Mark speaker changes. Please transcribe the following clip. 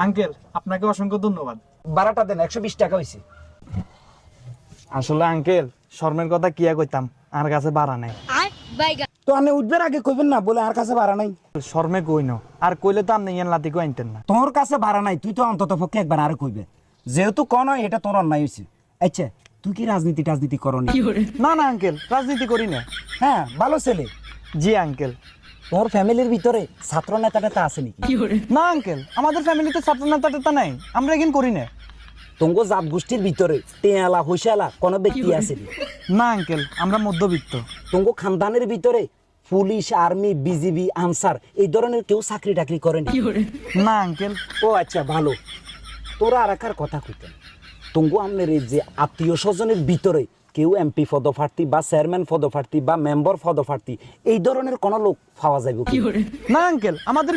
Speaker 1: Uncle আপনাকে অসংখ্য ধন্যবাদ।
Speaker 2: ভাড়াটা দেন, 120 টাকা হয়েছে।
Speaker 1: আসলে আঙ্কেল শর্মের কথা কিয়া কইতাম, আর কাছে ভাড়া নাই।
Speaker 2: তো আপনি উঠবার আগে কইবেন না বলে আর কাছে ভাড়া নাই।
Speaker 1: শর্মে কই ন, আর কইলে তো আপনি ইয়ান লাতি কই আনতেন না।
Speaker 2: তোর কাছে ভাড়া নাই, তুই তো অন্তত পক্ষে একবার আর কইবে, যেহেতু কন এটা তোর অন্যায় হয়েছে। আচ্ছা তুই কি রাজনীতি করনি?
Speaker 1: না না আঙ্কেল, রাজনীতি করি না।
Speaker 2: হ্যাঁ ভালো ছেলে।
Speaker 1: জি আঙ্কেল।
Speaker 2: তোর ফ্যামিলির ভিতরে ছাত্র নেতা আছে নাকি?
Speaker 1: না আঙ্কেল, আমাদের ফ্যামিলিতে ছাত্র নেতা নাই, আমরা এখানে করি না।
Speaker 2: তোঙ্গ জাত গোষ্ঠীর ভিতরে টেয়ালা হুইসালা কোন ব্যক্তি আছে?
Speaker 1: না আঙ্কেল, আমরা মধ্যবিত্ত।
Speaker 2: তোঙ্গ খানদানের ভিতরে পুলিশ, আর্মি, বিজিবি, আনসার এই ধরনের কেউ চাকরি টাকরি করেনি?
Speaker 1: না আঙ্কেল।
Speaker 2: ও আচ্ছা ভালো। তোরা আর একার কথা কইতেন, তোঙ্গ আমনের এই যে আত্মীয় স্বজনের ভিতরে কেউ এমপি পদপ্রার্থী বা চেয়ারম্যান পদপ্রার্থী বা মেম্বার পদপ্রার্থী এই ধরনের কোন লোক পাওয়া যাবে?
Speaker 1: না আঙ্কেল, আমাদের